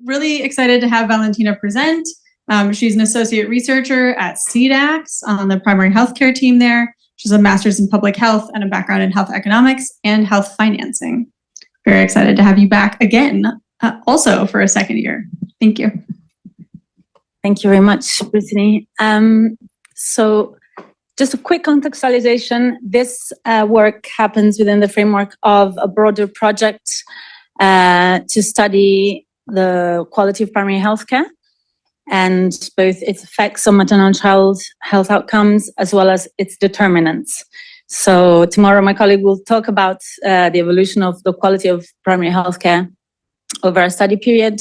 really excited to have Valentina present. She's an associate researcher at CDAX on the primary healthcare team there. She has a master's in public health and a background in health economics and health financing. Very excited to have you back again, also for a second year. Thank you. Thank you very much, Brittany. So just a quick contextualization. This work happens within the framework of a broader project to study the quality of primary healthcare and both its effects on maternal and child health outcomes, as well as its determinants. So tomorrow, my colleague will talk about the evolution of the quality of primary healthcare over a study period.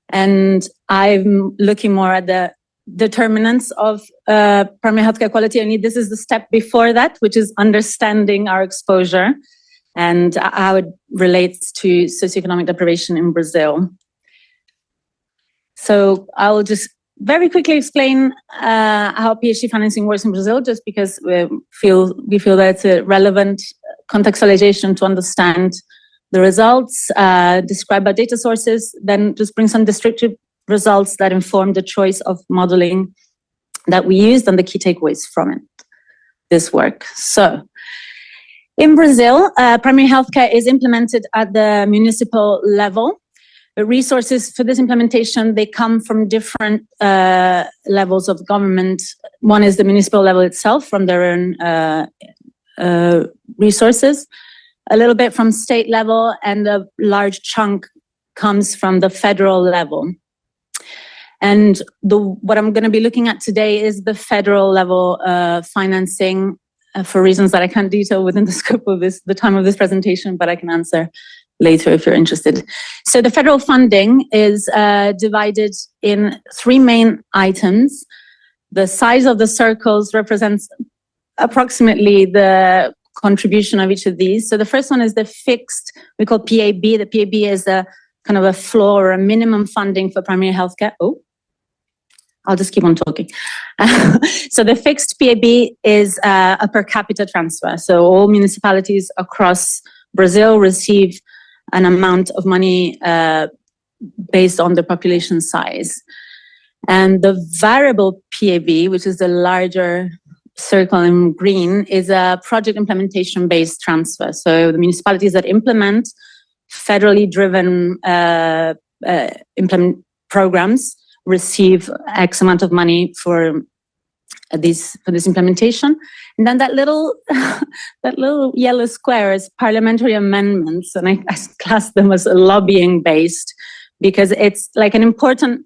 And I'm looking more at the determinants of primary healthcare quality. And this is the step before that, which is understanding our exposure and how it relates to socioeconomic deprivation in Brazil. So I'll just very quickly explain how PhD financing works in Brazil, just because we feel that it's a relevant contextualization to understand the results, describe our data sources, then just bring some descriptive results that inform the choice of modeling that we used and the key takeaways from this work. So in Brazil, primary healthcare is implemented at the municipal level. The resources for this implementation, they come from different levels of government. One is the municipal level itself, from their own resources, a little bit from state level, and a large chunk comes from the federal level. And what I'm going to be looking at today is the federal level financing for reasons that I can't detail within the scope of the time of this presentation, but I can answer later if you're interested. So the federal funding is divided in three main items. The size of the circles represents approximately the contribution of each of these. So the first one is the fixed, we call PAB. The PAB is a kind of a floor or a minimum funding for primary healthcare. Oh, I'll just keep on talking. So the fixed PAB is a per capita transfer. So all municipalities across Brazil receive an amount of money based on the population size. And the variable PAB, which is the larger circle in green, is a project implementation-based transfer. So the municipalities that implement federally driven implement programs receive X amount of money for this implementation. And then that little yellow square is parliamentary amendments, and I class them as lobbying based because it's like an important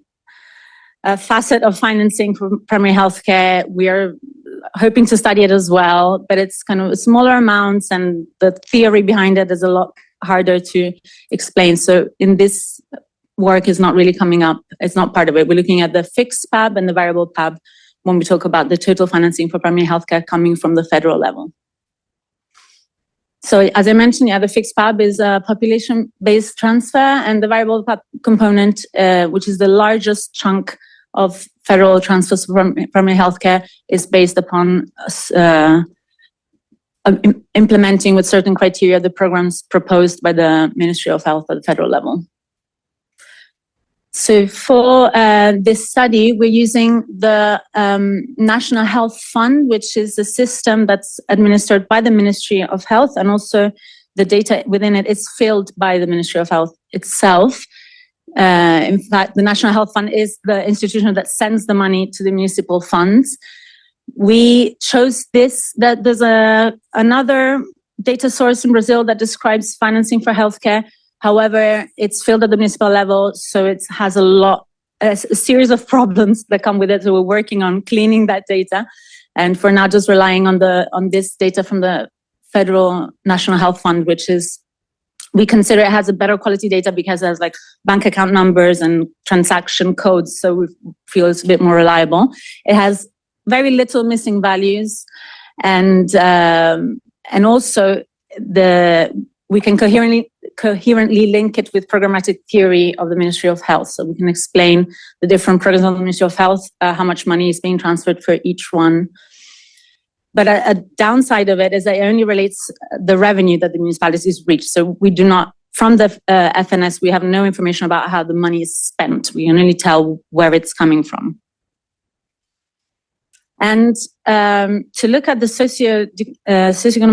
facet of financing for primary healthcare. We are hoping to study it as well, but it's kind of smaller amounts, and the theory behind it is a lot harder to explain. So in this work is not really coming up. It's not part of it. We're looking at the fixed PAB and the variable PAB when we talk about the total financing for primary healthcare coming from the federal level. So as I mentioned, the fixed PAB is a population-based transfer, and the variable PAB component, which is the largest chunk of federal transfers for primary healthcare, is based upon implementing with certain criteria the programs proposed by the Ministry of Health at the federal level. So for this study, we're using the National Health Fund, which is a system that's administered by the Ministry of Health, and also the data within it is filled by the Ministry of Health itself. In fact, the National Health Fund is the institution that sends the money to the municipal funds. We chose this, that there's another data source in Brazil that describes financing for healthcare. However, it's filled at the municipal level, so it has a series of problems that come with it. So we're working on cleaning that data, and for now, just relying on this data from the Federal National Health Fund, which is, we consider it has a better quality data because it has like bank account numbers and transaction codes, so we feel it's a bit more reliable. It has very little missing values, and also we can coherently link it with programmatic theory of the Ministry of Health. So we can explain the different programs of the Ministry of Health, how much money is being transferred for each one. But a downside of it is that it only relates the revenue that the municipalities reach. So we do not from the FNS, we have no information about how the money is spent. We can only tell where it's coming from. And to look at the socioeconomic